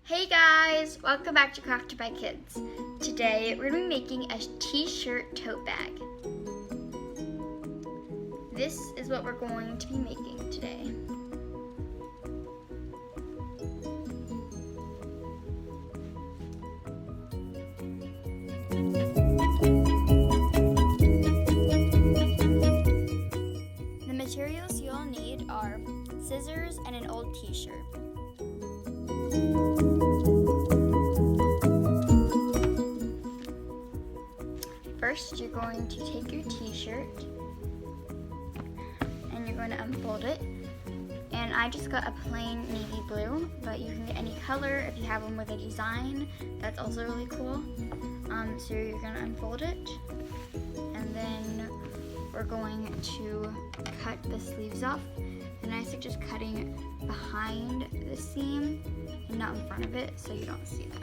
Hey guys, welcome back to Crafted by Kids. Today we're going to be making a t-shirt tote bag. This is what we're going to be making today. The materials you'll need are scissors and an old t-shirt. First, you're going to take your t-shirt and you're going to unfold it. And I just got a plain navy blue, but you can get any color if you have one with a design. That's also really cool. So you're going to unfold it, and then we're going to cut the sleeves off. And I suggest cutting behind the seam and not in front of it so you don't see that.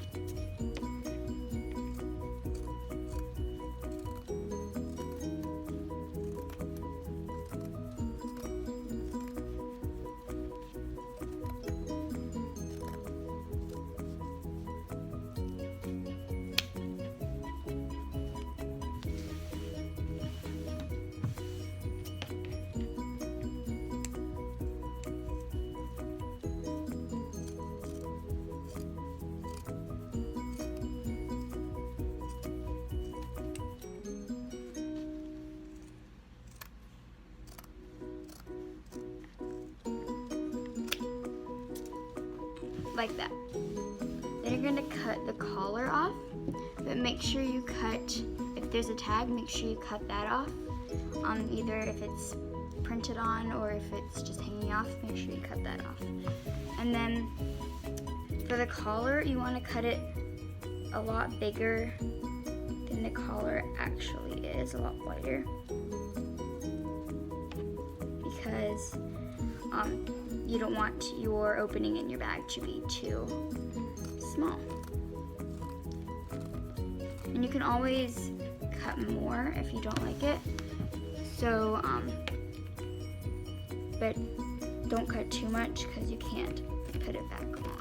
Like that. Then you're going to cut the collar off, but make sure you cut, if there's a tag, make sure you cut that off. Either if it's printed on or if it's just hanging off, make sure you cut that off. And then for the collar, you want to cut it a lot bigger than the collar actually is, a lot wider, because you don't want your opening in your bag to be too small. And you can always cut more if you don't like it. So, but don't cut too much because you can't put it back on.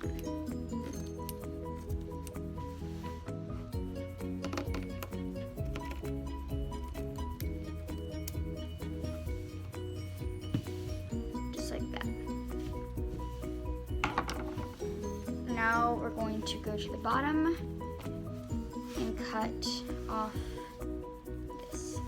Just like that. Now we're going to go to the bottom and cut off this.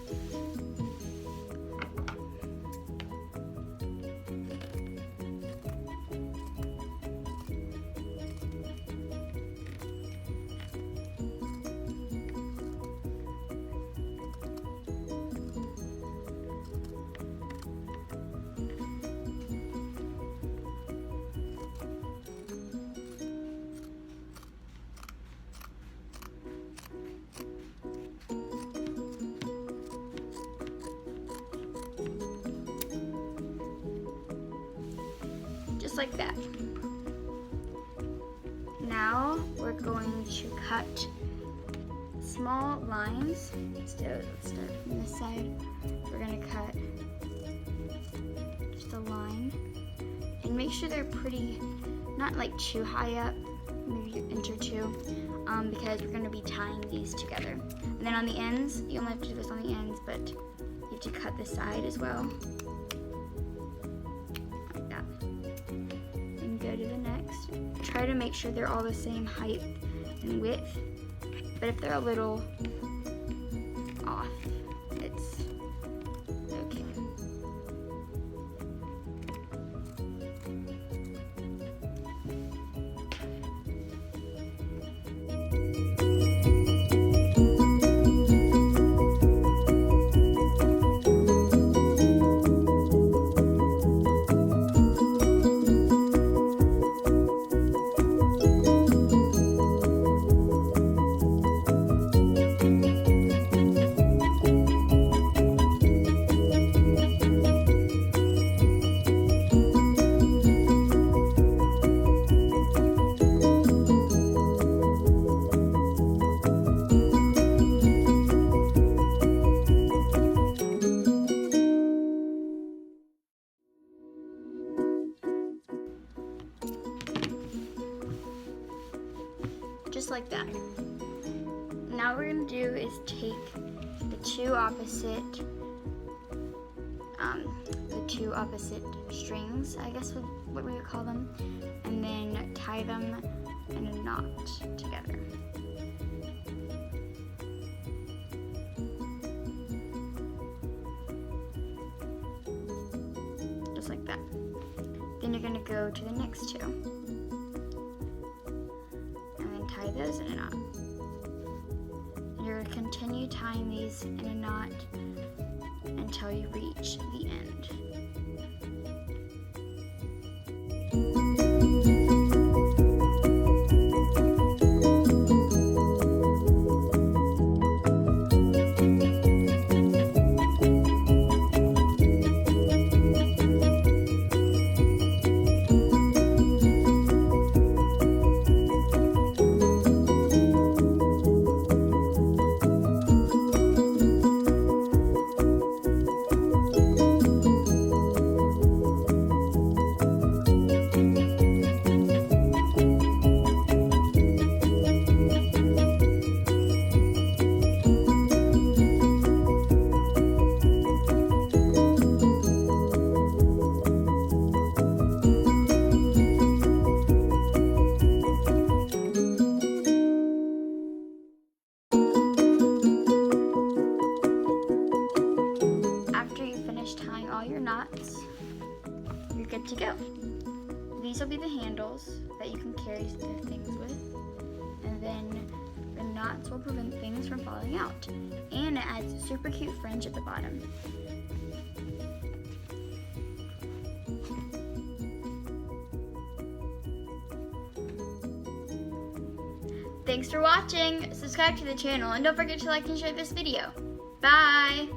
Just like that. Now we're going to cut small lines. So let's start from this side. We're going to cut just a line. And make sure they're pretty, not like too high up, maybe an inch or two, because we're going to be tying these together. And then on the ends, you only have to do this on the ends, but you have to cut the side as well. Go to the next. Try to make sure they're all the same height and width, but if they're a little off, it's okay. just like that. Now what we're gonna do is take the two opposite strings, I guess what we would call them, and then tie them in a knot together. Just like that. Then you're gonna go to the next two, and then tie those in a knot. You're going to continue tying these in a knot until you reach the end. Tying all your knots, you're good to go. These will be the handles that you can carry the things with, and then the knots will prevent things from falling out, and it adds a super cute fringe at the bottom. Thanks for watching. Subscribe to the channel and don't forget to like and share this video. Bye!